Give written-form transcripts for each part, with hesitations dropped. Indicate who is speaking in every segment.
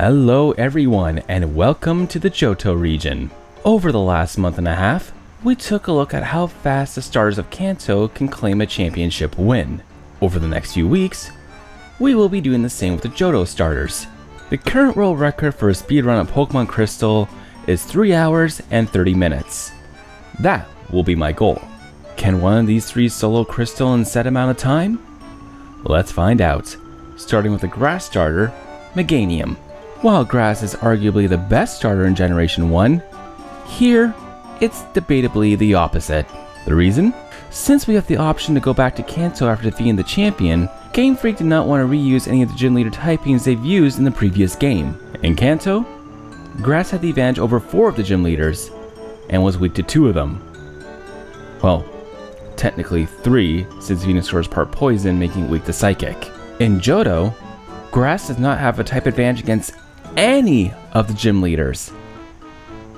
Speaker 1: Hello everyone and welcome to the Johto region. Over the last month and a half, we took a look at how fast the starters of Kanto can claim a championship win. Over the next few weeks, we will be doing the same with the Johto starters. The current world record for a speedrun of Pokemon Crystal is 3 hours and 30 minutes. That will be my goal. Can one of these 3 solo Crystal in set amount of time? Let's find out, starting with the grass starter, Meganium. While grass is arguably the best starter in Generation 1, here it's debatably the opposite. The reason? Since we have the option to go back to Kanto after defeating the champion, Game Freak did not want to reuse any of the gym leader typings they've used in the previous game. In Kanto, grass had the advantage over 4 of the gym leaders, and was weak to 2 of them. Well, technically 3, since Venusaur is part poison, making it weak to Psychic. In Johto, grass does not have a type advantage against any of the gym leaders.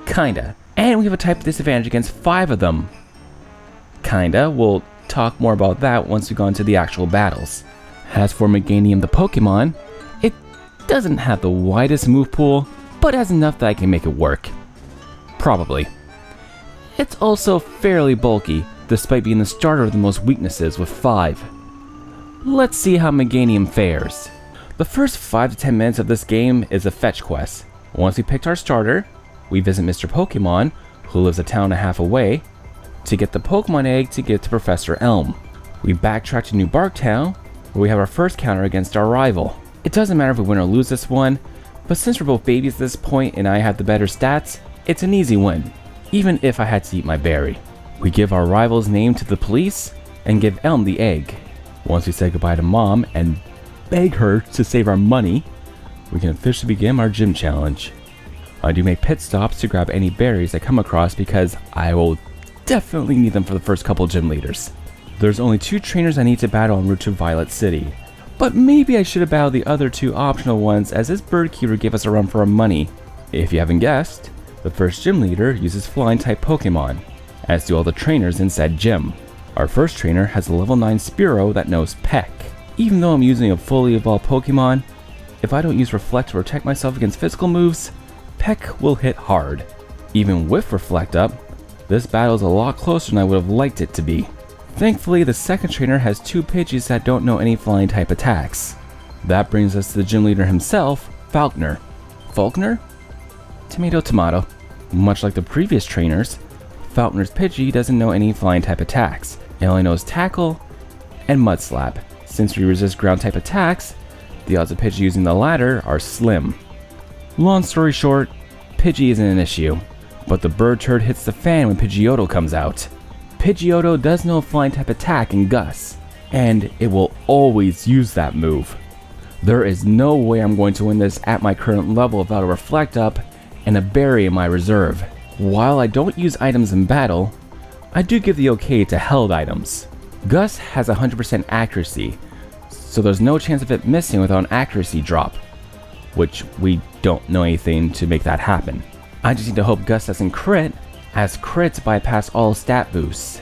Speaker 1: Kinda. And we have a type disadvantage against 5 of them. Kinda. We'll talk more about that once we go into the actual battles. As for Meganium the Pokemon, it doesn't have the widest move pool, but has enough that I can make it work. Probably. It's also fairly bulky, despite being the starter with the most weaknesses with 5. Let's see how Meganium fares. The first 5 to 10 minutes of this game is a fetch quest. Once we picked our starter, we visit Mr. Pokemon, who lives a town and a half away, to get the Pokemon egg to give to Professor Elm. We backtrack to New Bark Town, where we have our first counter against our rival. It doesn't matter if we win or lose this one, but since we're both babies at this point and I have the better stats, it's an easy win, even if I had to eat my berry. We give our rival's name to the police and give Elm the egg. Once we say goodbye to Mom and beg her to save our money, we can officially begin our gym challenge. I do make pit stops to grab any berries I come across because I will definitely need them for the first couple gym leaders. There's only 2 trainers I need to battle en route to Violet City, but maybe I should have battled the other 2 optional ones as this bird keeper gave us a run for our money. If you haven't guessed, the first gym leader uses flying type Pokemon, as do all the trainers in said gym. Our first trainer has a level 9 Spearow that knows Peck. Even though I'm using a fully evolved Pokemon, if I don't use Reflect to protect myself against physical moves, Peck will hit hard. Even with Reflect up, this battle is a lot closer than I would have liked it to be. Thankfully, the second trainer has 2 Pidgeys that don't know any flying type attacks. That brings us to the gym leader himself, Falkner. Falkner? Tomato tomato. Much like the previous trainers, Falkner's Pidgey doesn't know any flying type attacks. It only knows Tackle and Mud Slap. Since we resist ground type attacks, the odds of Pidgey using the latter are slim. Long story short, Pidgey isn't an issue, but the bird turd hits the fan when Pidgeotto comes out. Pidgeotto does know a flying type attack in Gus, and it will always use that move. There is no way I'm going to win this at my current level without a Reflect up and a berry in my reserve. While I don't use items in battle, I do give the okay to held items. Gus has 100% accuracy, so there's no chance of it missing without an accuracy drop, which we don't know anything to make that happen. I just need to hope Gus doesn't crit, as crits bypass all stat boosts.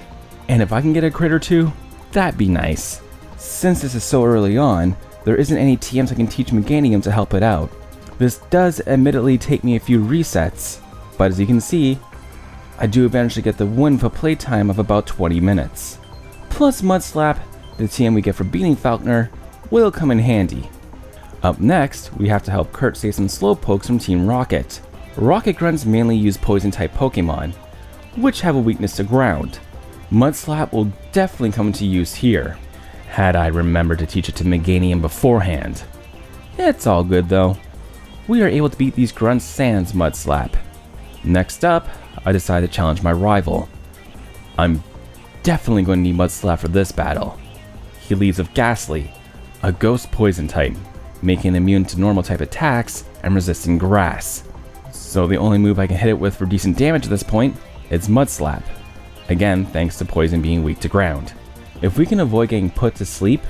Speaker 1: And if I can get a crit or 2, that'd be nice. Since this is so early on, there isn't any TMs I can teach Meganium to help it out. This does admittedly take me a few resets, but as you can see, I do eventually get the win for playtime of about 20 minutes. Plus Mud Slap, the TM we get for beating Falkner, will come in handy. Up next, we have to help Kurt save some Slowpokes from Team Rocket. Rocket Grunts mainly use poison type Pokemon, which have a weakness to ground. Mud Slap will definitely come into use here, had I remembered to teach it to Meganium beforehand. It's all good though. We are able to beat these grunts sans Mud Slap. Next up, I decide to challenge my rival. I'm definitely going to need Mud Slap for this battle. He leads with Ghastly, a ghost poison type, making it immune to normal type attacks and resisting grass. So the only move I can hit it with for decent damage at this point is Mud Slap. Again, thanks to poison being weak to ground. If we can avoid getting put to sleep,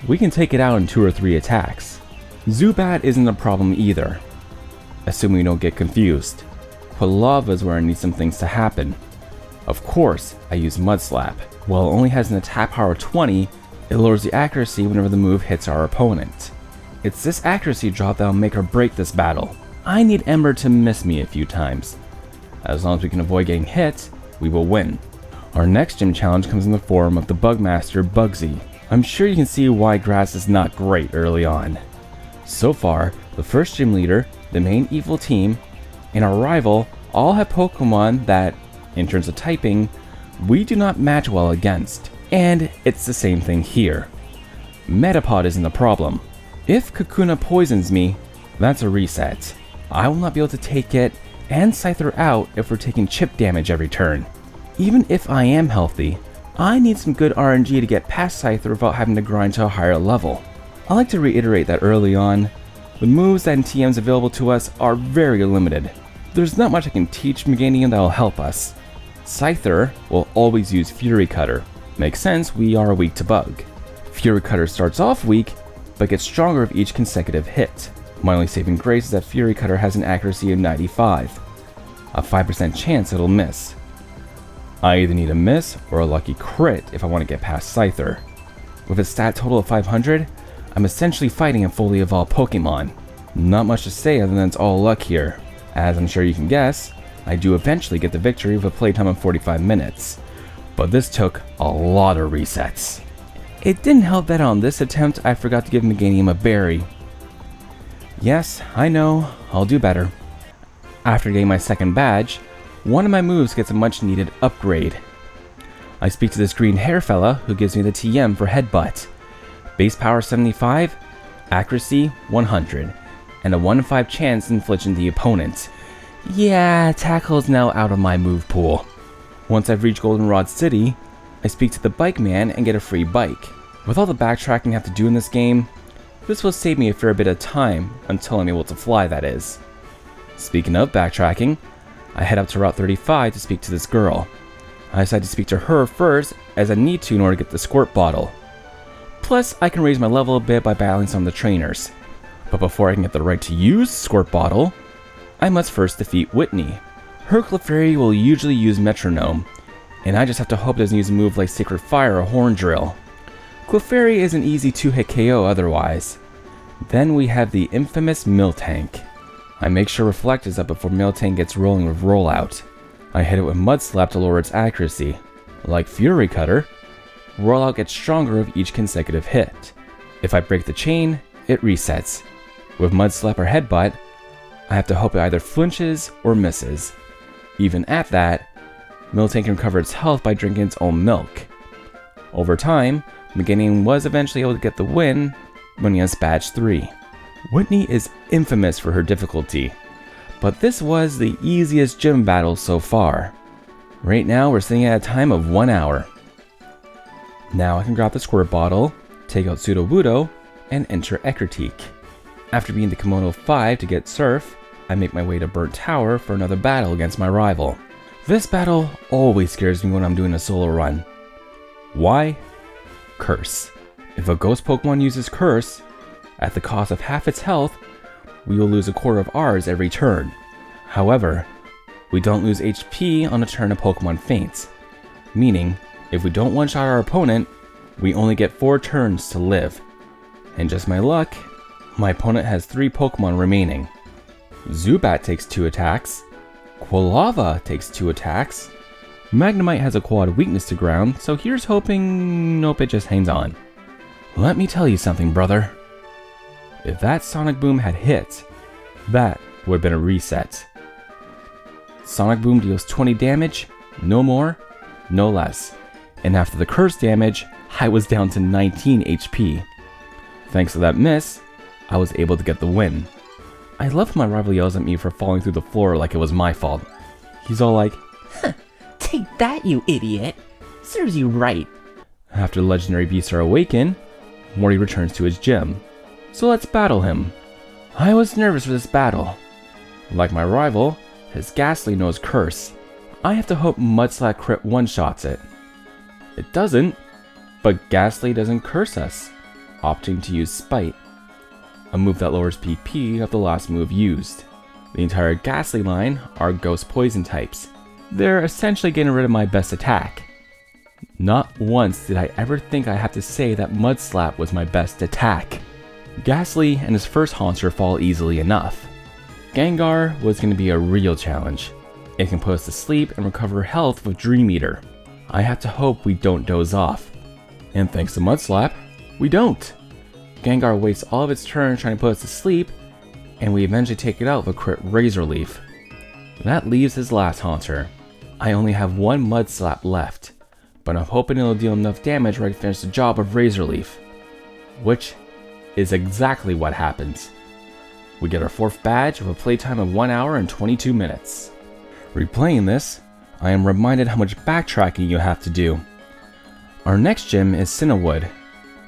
Speaker 1: we can take it out in 2 or 3 attacks. Zubat isn't a problem either, assuming we don't get confused. Quilava is where I need some things to happen. Of course, I use Mud Slap. While it only has an attack power of 20, it lowers the accuracy whenever the move hits our opponent. It's this accuracy drop that'll make or break this battle. I need Ember to miss me a few times. As long as we can avoid getting hit, we will win. Our next gym challenge comes in the form of the Bugmaster Bugsy. I'm sure you can see why grass is not great early on. So far, the first gym leader, the main evil team, and our rival all have Pokemon that, in terms of typing, we do not match well against. And it's the same thing here. Metapod isn't the problem. If Kakuna poisons me, that's a reset. I will not be able to take it and Scyther out if we're taking chip damage every turn. Even if I am healthy, I need some good RNG to get past Scyther without having to grind to a higher level. I like to reiterate that early on, the moves and TMs available to us are very limited. There's not much I can teach Meganium that will help us. Scyther will always use Fury Cutter. Makes sense, we are weak to bug. Fury Cutter starts off weak, but gets stronger with each consecutive hit. My only saving grace is that Fury Cutter has an accuracy of 95. A 5% chance it'll miss. I either need a miss or a lucky crit if I want to get past Scyther. With a stat total of 500, I'm essentially fighting a fully evolved Pokemon. Not much to say other than it's all luck here. As I'm sure you can guess, I do eventually get the victory with a playtime of 45 minutes. But this took a lot of resets. It didn't help that on this attempt I forgot to give Meganium a berry. Yes, I know, I'll do better. After getting my second badge, one of my moves gets a much needed upgrade. I speak to this green hair fella who gives me the TM for Headbutt. Base power 75, accuracy 100, and a 1 in 5 chance inflicting the opponent. Yeah, Tackle is now out of my move pool. Once I've reached Goldenrod City, I speak to the bike man and get a free bike. With all the backtracking I have to do in this game, this will save me a fair bit of time until I'm able to fly, that is. Speaking of backtracking, I head up to Route 35 to speak to this girl. I decide to speak to her first as I need to in order to get the squirt bottle. Plus, I can raise my level a bit by battling some of the trainers. But before I can get the right to use squirt bottle, I must first defeat Whitney. Her Clefairy will usually use Metronome, and I just have to hope it doesn't use a move like Sacred Fire or Horn Drill. Clefairy is an easy 2-hit KO otherwise. Then we have the infamous Miltank. I make sure Reflect is up before Miltank gets rolling with Rollout. I hit it with Mud Slap to lower its accuracy. Like Fury Cutter, Rollout gets stronger with each consecutive hit. If I break the chain, it resets. With Mud Slap or Headbutt, I have to hope it either flinches or misses. Even at that, Miltank can recover its health by drinking its own milk. Over time, Meganium was eventually able to get the win when he has Badge 3. Whitney is infamous for her difficulty, but this was the easiest gym battle so far. Right now we're sitting at a time of 1 hour. Now I can grab the squirt bottle, take out Sudowoodo, and enter Ecruteak. After beating the Kimono 5 to get Surf, I make my way to Burnt Tower for another battle against my rival. This battle always scares me when I'm doing a solo run. Why? Curse. If a ghost Pokemon uses Curse, at the cost of half its health, we will lose a quarter of ours every turn. However, we don't lose HP on a turn a Pokemon faints, meaning if we don't one-shot our opponent, we only get 4 turns to live. And just my luck, my opponent has 3 Pokemon remaining. Zubat takes 2 attacks, Quilava takes 2 attacks, Magnemite has a quad weakness to ground, so here's hoping nope, it just hangs on. Let me tell you something, brother. If that Sonic Boom had hit, that would have been a reset. Sonic Boom deals 20 damage, no more, no less. And after the curse damage, I was down to 19 HP. Thanks to that miss, I was able to get the win. I love how my rival yells at me for falling through the floor like it was my fault. He's all like,
Speaker 2: "Huh, take that, you idiot. Serves you right."
Speaker 1: After the legendary beasts are awakened, Morty returns to his gym. So let's battle him. I was nervous for this battle. Like my rival, his Ghastly knows Curse. I have to hope Mudslap crit one-shots it. It doesn't, but Ghastly doesn't curse us, opting to use Spite, a move that lowers PP of the last move used. The entire Ghastly line are Ghost Poison types. They're essentially getting rid of my best attack. Not once did I ever think I have to say that Mudslap was my best attack. Ghastly and his first Haunter fall easily enough. Gengar was going to be a real challenge. It can put us to sleep and recover health with Dream Eater. I have to hope we don't doze off. And thanks to Mud Slap, we don't. Gengar wastes all of its turn trying to put us to sleep, and we eventually take it out with a crit Razor Leaf. That leaves his last Haunter. I only have one Mud Slap left, but I'm hoping it'll deal enough damage where I can finish the job of Razor Leaf. Which is exactly what happens. We get our 4th badge with a playtime of 1 hour and 22 minutes. Replaying this, I am reminded how much backtracking you have to do. Our next gym is Cinnawood,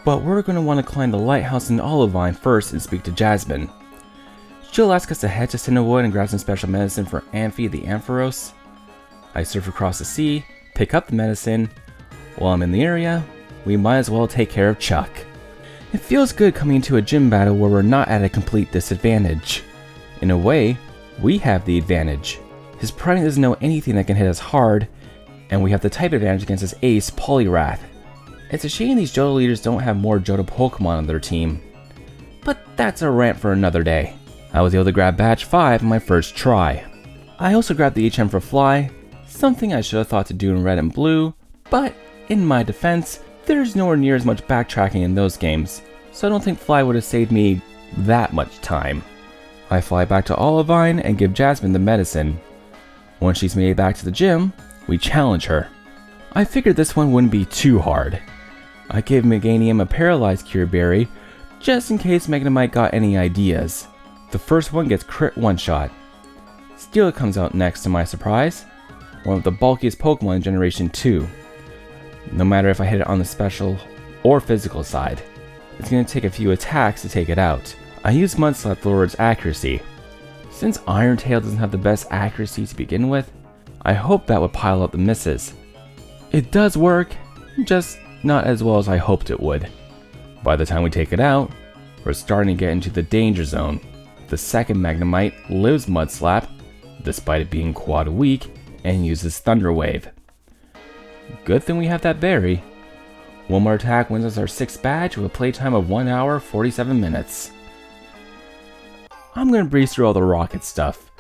Speaker 1: but we're going to want to climb the lighthouse in Olivine first and speak to Jasmine. She'll ask us to head to Cinnawood and grab some special medicine for Amphi the Ampharos. I surf across the sea, pick up the medicine. While I'm in the area, we might as well take care of Chuck. It feels good coming into a gym battle where we're not at a complete disadvantage. In a way, we have the advantage. His Prime doesn't know anything that can hit us hard, and we have the type advantage against his ace, Poliwrath. It's a shame these Johto leaders don't have more Johto Pokemon on their team. But that's a rant for another day. I was able to grab Badge 5 on my first try. I also grabbed the HM for Fly, something I should have thought to do in Red and Blue, but in my defense, there's nowhere near as much backtracking in those games, so I don't think Fly would have saved me that much time. I fly back to Olivine and give Jasmine the medicine. Once she's made it back to the gym, we challenge her. I figured this one wouldn't be too hard. I gave Meganium a Paralyzed Cure Berry, just in case Magnemite got any ideas. The first one gets crit one-shot. Steelix comes out next to my surprise, one of the bulkiest Pokemon in Generation 2. No matter if I hit it on the special or physical side, it's going to take a few attacks to take it out. I use Mud Slap to lower its accuracy. Since Iron Tail doesn't have the best accuracy to begin with, I hope that would pile up the misses. It does work, just not as well as I hoped it would. By the time we take it out, we're starting to get into the danger zone. The second Magnemite lives Mud Slap, despite it being quad weak, and uses Thunder Wave. Good thing we have that berry. One more attack wins us our 6th badge with a playtime of 1 hour 47 minutes. I'm going to breeze through all the rocket stuff.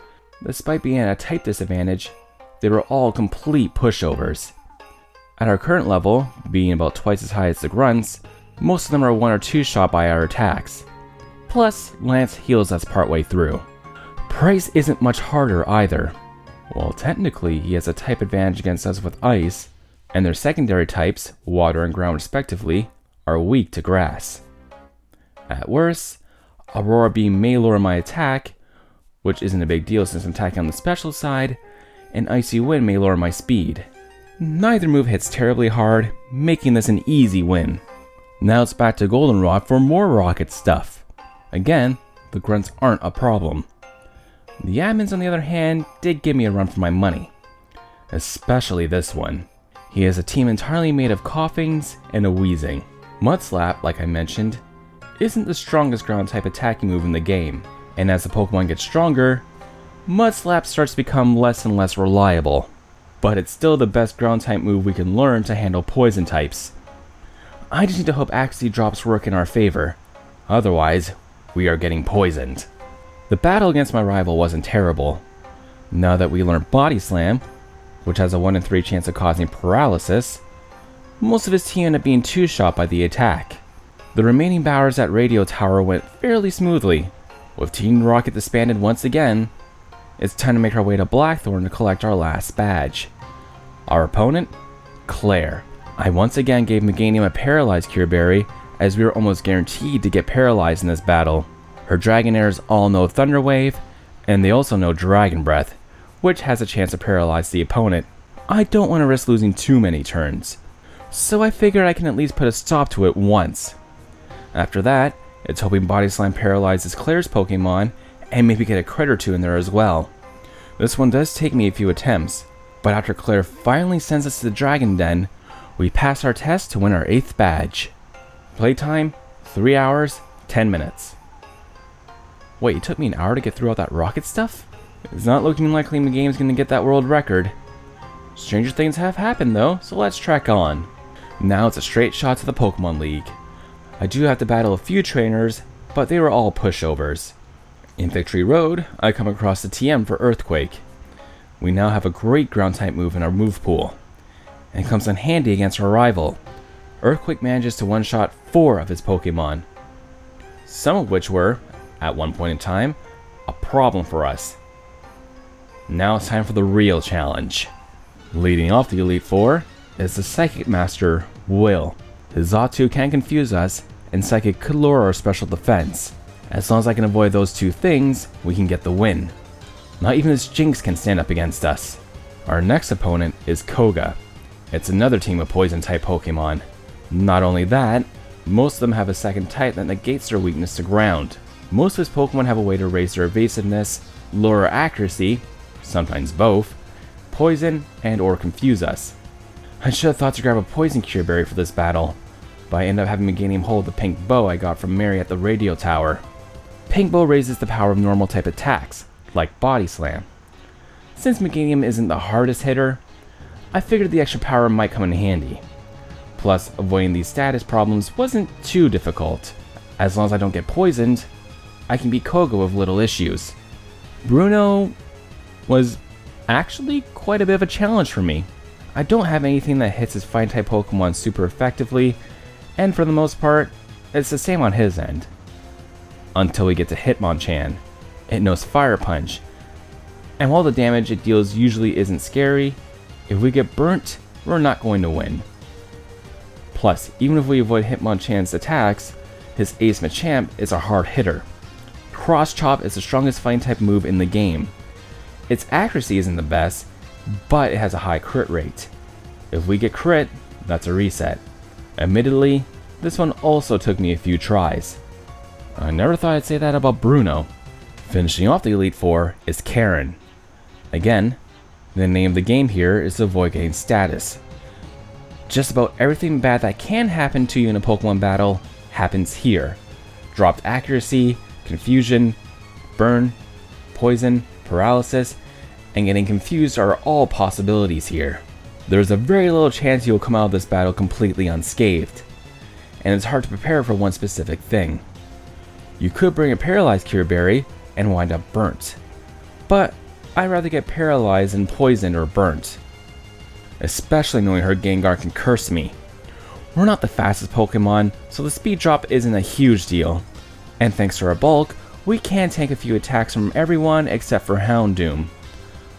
Speaker 1: Despite being at a type disadvantage, they were all complete pushovers. At our current level, being about twice as high as the grunts, most of them are 1 or 2 shot by our attacks. Plus, Lance heals us partway through. Price isn't much harder either. Well, technically, he has a type advantage against us with Ice, and their secondary types, Water and Ground respectively, are weak to Grass. At worst, Aurora Beam may lower my attack, which isn't a big deal since I'm attacking on the special side, and Icy Wind may lower my speed. Neither move hits terribly hard, making this an easy win. Now it's back to Goldenrod for more rocket stuff. Again, the grunts aren't a problem. The admins, on the other hand, did give me a run for my money. Especially this one. He has a team entirely made of coughings and a wheezing. Mud Slap, like I mentioned, isn't the strongest ground type attacking move in the game, and as the Pokemon gets stronger, Mud Slap starts to become less and less reliable. But it's still the best ground type move we can learn to handle poison types. I just need to hope accuracy drops work in our favor. Otherwise, we are getting poisoned. The battle against my rival wasn't terrible. Now that we learned Body Slam, which has a 1 in 3 chance of causing paralysis, most of his team ended up being 2-shot by the attack. The remaining battles at Radio Tower went fairly smoothly. With Team Rocket disbanded once again, it's time to make our way to Blackthorn to collect our last badge. Our opponent? Claire. I once again gave Meganium a Paralyzed Cure Berry, as we were almost guaranteed to get paralyzed in this battle. Her Dragonairs all know Thunder Wave, and they also know Dragon Breath, which has a chance to paralyze the opponent. I don't want to risk losing too many turns, so I figured I can at least put a stop to it once. After that, it's hoping Body Slam paralyzes Claire's Pokemon, and maybe get a crit or 2 in there as well. This one does take me a few attempts, but after Claire finally sends us to the Dragon Den, we pass our test to win our 8th badge. Playtime, 3 hours, 10 minutes. Wait, it took me an hour to get through all that rocket stuff? It's not looking likely Meganium's gonna get that world record. Stranger things have happened though, so let's trek on. Now it's a straight shot to the Pokemon League. I do have to battle a few trainers, but they were all pushovers. In Victory Road, I come across the TM for Earthquake. We now have a great ground type move in our move pool, and it comes in handy against our rival. Earthquake manages to one-shot 4 of his Pokemon, some of which were, at one point in time, a problem for us. Now it's time for the real challenge. Leading off the Elite Four is the Psychic Master, Will. His Xatu can confuse us, and Psychic could lower our special defense. As long as I can avoid those two things, we can get the win. Not even his Jinx can stand up against us. Our next opponent is Koga. It's another team of Poison-type Pokemon. Not only that, most of them have a second type that negates their weakness to ground. Most of his Pokemon have a way to raise their evasiveness, lower accuracy, sometimes both, poison, and or confuse us. I should have thought to grab a Poison Cure Berry for this battle, but I ended up having Meganium hold the Pink Bow I got from Mary at the radio tower. Pink Bow raises the power of normal type attacks, like Body Slam. Since Meganium isn't the hardest hitter, I figured the extra power might come in handy. Plus, avoiding these status problems wasn't too difficult. As long as I don't get poisoned, I can beat Koga with little issues. Bruno was actually quite a bit of a challenge for me. I don't have anything that hits his Fire-type Pokemon super effectively, and for the most part, it's the same on his end. Until we get to Hitmonchan. It knows Fire Punch, and while the damage it deals usually isn't scary, if we get burnt, we're not going to win. Plus, even if we avoid Hitmonchan's attacks, his Ace Machamp is a hard hitter. Cross Chop is the strongest fighting type move in the game. Its accuracy isn't the best, but it has a high crit rate. If we get crit, that's a reset. Admittedly, this one also took me a few tries. I never thought I'd say that about Bruno. Finishing off the Elite Four is Karen. Again, the name of the game here is to avoid getting status. Just about everything bad that can happen to you in a Pokemon battle happens here. Dropped accuracy, confusion, burn, poison, paralysis, and getting confused are all possibilities here. There's a very little chance you will come out of this battle completely unscathed, and it's hard to prepare for one specific thing. You could bring a Paralyzed Cure Berry and wind up burnt, but I'd rather get paralyzed than poisoned or burnt. Especially knowing her Gengar can curse me. We're not the fastest Pokemon, so the speed drop isn't a huge deal. And thanks to our bulk, we can tank a few attacks from everyone except for Houndoom.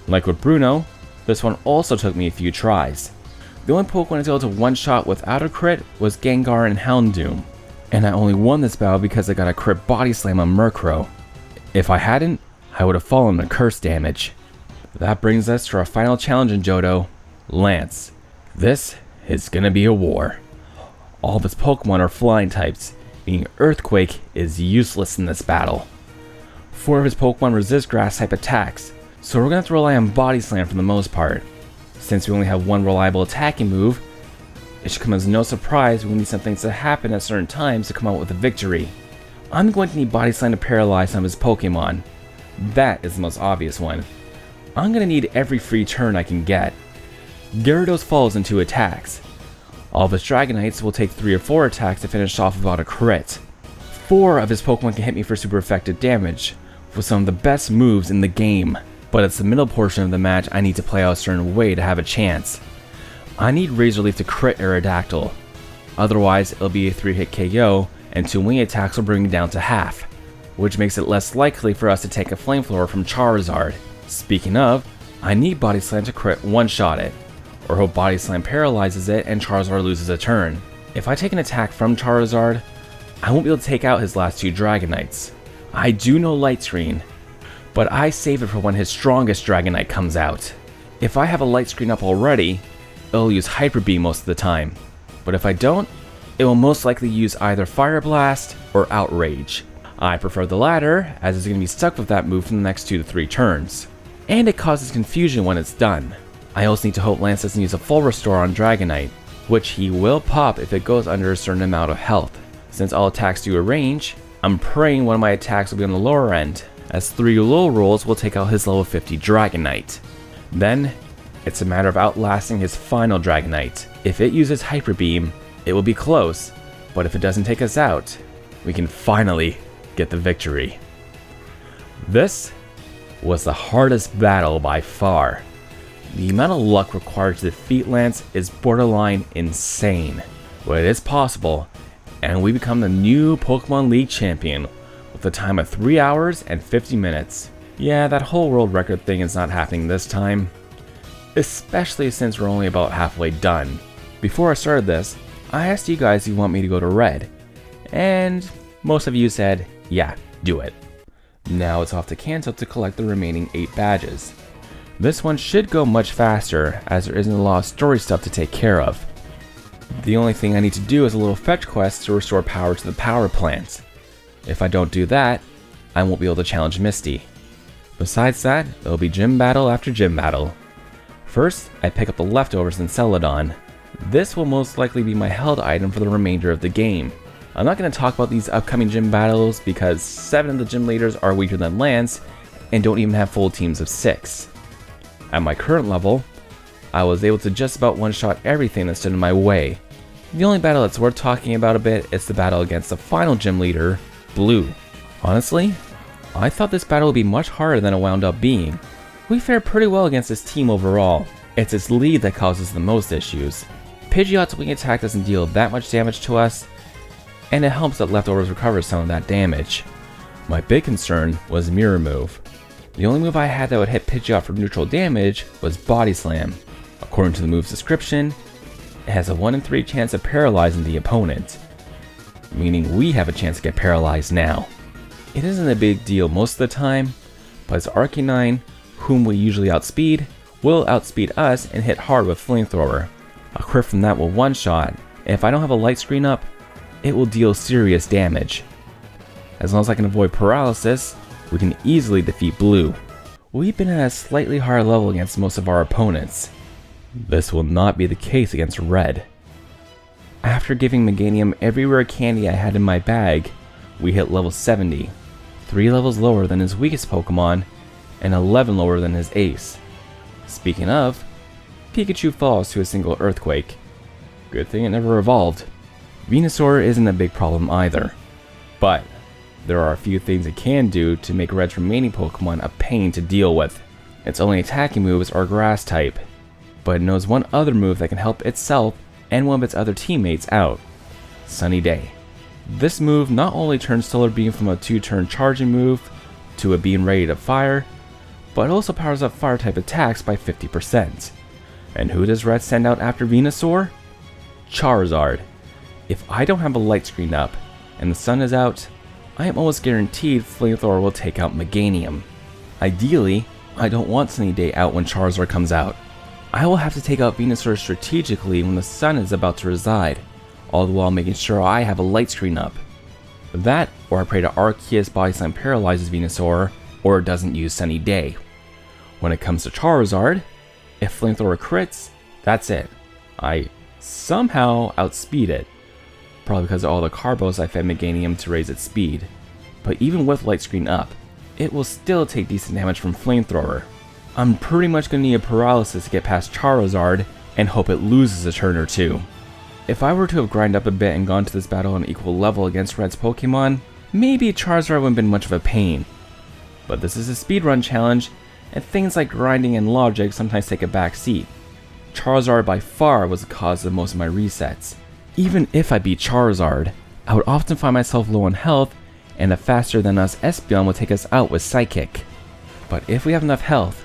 Speaker 1: Like with Bruno, this one also took me a few tries. The only Pokemon I was able to one-shot without a crit was Gengar and Houndoom. And I only won this battle because I got a crit Body Slam on Murkrow. If I hadn't, I would have fallen to curse damage. That brings us to our final challenge in Johto, Lance. This is gonna be a war. All of his Pokemon are flying types, meaning Earthquake is useless in this battle. 4 of his Pokemon resist grass type attacks, so we're gonna have to rely on Body Slam for the most part. Since we only have one reliable attacking move, it should come as no surprise we need some things to happen at certain times to come out with a victory. I'm going to need Body Slam to paralyze some of his Pokemon. That is the most obvious one. I'm gonna need every free turn I can get. Gyarados falls into attacks. All of his Dragonites will take 3 or 4 attacks to finish off without a crit. 4 of his Pokemon can hit me for super effective damage, with some of the best moves in the game. But it's the middle portion of the match I need to play out a certain way to have a chance. I need Razor Leaf to crit Aerodactyl. Otherwise, it'll be a 3-hit KO, and 2 wing attacks will bring it down to half, which makes it less likely for us to take a Flamethrower from Charizard. Speaking of, I need Body Slam to crit one-shot it, or hope Body Slam paralyzes it and Charizard loses a turn. If I take an attack from Charizard, I won't be able to take out his last 2 Dragonites. I do know Light Screen, but I save it for when his strongest Dragonite comes out. If I have a Light Screen up already, it'll use Hyper Beam most of the time, but if I don't, it will most likely use either Fire Blast or Outrage. I prefer the latter, as it's going to be stuck with that move for the next 2 to 3 turns. And it causes confusion when it's done. I also need to hope Lance doesn't use a full restore on Dragonite, which he will pop if it goes under a certain amount of health. Since all attacks do a range, I'm praying one of my attacks will be on the lower end, as 3 low rolls will take out his level 50 Dragonite. Then, it's a matter of outlasting his final Dragonite. If it uses Hyper Beam, it will be close, but if it doesn't take us out, we can finally get the victory. This was the hardest battle by far. The amount of luck required to defeat Lance is borderline insane, but it is possible, and we become the new Pokemon League champion with a time of 3 hours and 50 minutes. Yeah, that whole world record thing is not happening this time, especially since we're only about halfway done. Before I started this, I asked you guys if you want me to go to Red, and most of you said, yeah, do it. Now it's off to Kanto to collect the remaining 8 badges. This one should go much faster, as there isn't a lot of story stuff to take care of. The only thing I need to do is a little fetch quest to restore power to the power plant. If I don't do that, I won't be able to challenge Misty. Besides that, it'll be gym battle after gym battle. First, I pick up the leftovers in Celadon. This will most likely be my held item for the remainder of the game. I'm not going to talk about these upcoming gym battles because 7 of the gym leaders are weaker than Lance and don't even have full teams of 6. At my current level, I was able to just about one-shot everything that stood in my way. The only battle that's worth talking about a bit is the battle against the final gym leader, Blue. Honestly, I thought this battle would be much harder than it wound up being. We fared pretty well against this team overall. It's its lead that causes the most issues. Pidgeot's wing attack doesn't deal that much damage to us, and it helps that leftovers recover some of that damage. My big concern was Mirror Move. The only move I had that would hit Pidgeot for neutral damage was Body Slam. According to the move's description, it has a 1 in 3 chance of paralyzing the opponent, meaning we have a chance to get paralyzed now. It isn't a big deal most of the time, but as Arcanine, whom we usually outspeed, will outspeed us and hit hard with Flamethrower. A crit from that will one-shot, and if I don't have a light screen up, it will deal serious damage. As long as I can avoid paralysis, we can easily defeat Blue. We've been at a slightly higher level against most of our opponents. This will not be the case against Red. After giving Meganium every rare candy I had in my bag, we hit level 70, 3 levels lower than his weakest Pokemon, and 11 lower than his ace. Speaking of, Pikachu falls to a single Earthquake. Good thing it never evolved. Venusaur isn't a big problem either, but there are a few things it can do to make Red's remaining Pokemon a pain to deal with. Its only attacking moves are Grass type, but it knows one other move that can help itself and one of its other teammates out: Sunny Day. This move not only turns Solar Beam from a 2-turn charging move to a beam ready to fire, but it also powers up fire type attacks by 50%. And who does Red send out after Venusaur? Charizard. If I don't have a light screen up and the sun is out, I am almost guaranteed Flamethrower will take out Meganium. Ideally, I don't want Sunny Day out when Charizard comes out. I will have to take out Venusaur strategically when the sun is about to reside, all the while making sure I have a light screen up. That, or I pray to Arceus Body Slam paralyzes Venusaur, or it doesn't use Sunny Day. When it comes to Charizard, if Flamethrower crits, that's it. I somehow outspeed it. Probably because of all the carbos I fed Meganium to raise its speed. But even with light screen up, it will still take decent damage from Flamethrower. I'm pretty much going to need a paralysis to get past Charizard and hope it loses a turn or two. If I were to have grinded up a bit and gone to this battle on an equal level against Red's Pokemon, maybe Charizard wouldn't have been much of a pain. But this is a speedrun challenge, and things like grinding and logic sometimes take a back seat. Charizard by far was the cause of most of my resets. Even if I beat Charizard, I would often find myself low on health, and a faster than us Espeon would take us out with Psychic. But if we have enough health,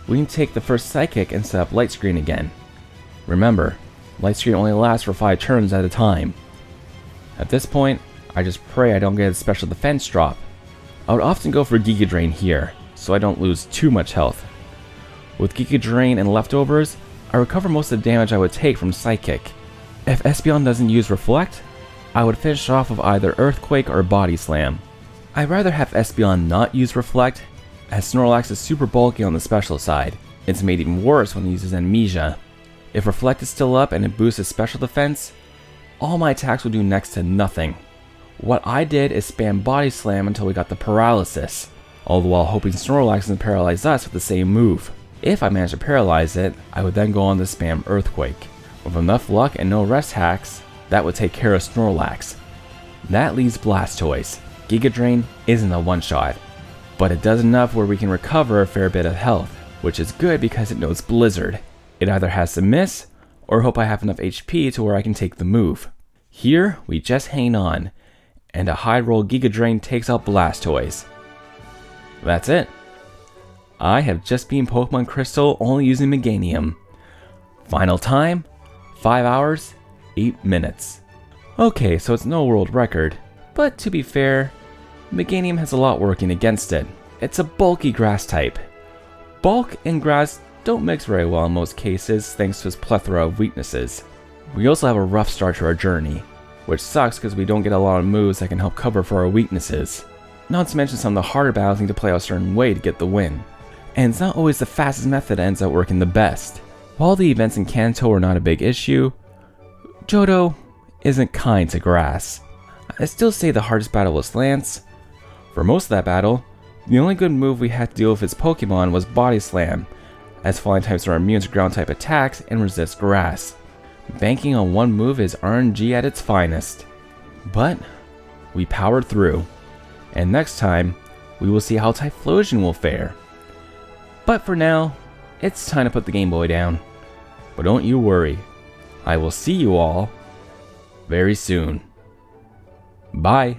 Speaker 1: we can take the first Psychic and set up Light Screen again. Remember, Light Screen only lasts for 5 turns at a time. At this point, I just pray I don't get a special defense drop. I would often go for Giga Drain here, so I don't lose too much health. With Giga Drain and leftovers, I recover most of the damage I would take from Psychic. If Espeon doesn't use Reflect, I would finish off with either Earthquake or Body Slam. I'd rather have Espeon not use Reflect, as Snorlax is super bulky on the special side. It's made even worse when he uses Amnesia. If Reflect is still up and it boosts his special defense, all my attacks will do next to nothing. What I did is spam Body Slam until we got the paralysis, all the while hoping Snorlax doesn't paralyze us with the same move. If I managed to paralyze it, I would then go on to spam Earthquake. With enough luck and no rest hacks, that would take care of Snorlax. That leaves Blastoise. Giga Drain isn't a one-shot, but it does enough where we can recover a fair bit of health, which is good because it knows Blizzard. It either has to miss, or hope I have enough HP to where I can take the move. Here, we just hang on, and a high roll Giga Drain takes out Blastoise. That's it. I have just beaten Pokemon Crystal only using Meganium. Final time, 5 hours, 8 minutes. Okay, so it's no world record, but to be fair, Meganium has a lot working against it. It's a bulky grass type. Bulk and grass don't mix very well in most cases thanks to its plethora of weaknesses. We also have a rough start to our journey, which sucks because we don't get a lot of moves that can help cover for our weaknesses. Not to mention some of the harder battles need to play out a certain way to get the win. And it's not always the fastest method that ends up working the best. While the events in Kanto are not a big issue, Johto isn't kind to grass. I still say the hardest battle was Lance. For most of that battle, the only good move we had to deal with his Pokemon was Body Slam, as Flying types are immune to ground type attacks and resist grass. Banking on one move is RNG at its finest. But we powered through, and next time we will see how Typhlosion will fare. But for now, it's time to put the Game Boy down. But don't you worry, I will see you all very soon. Bye.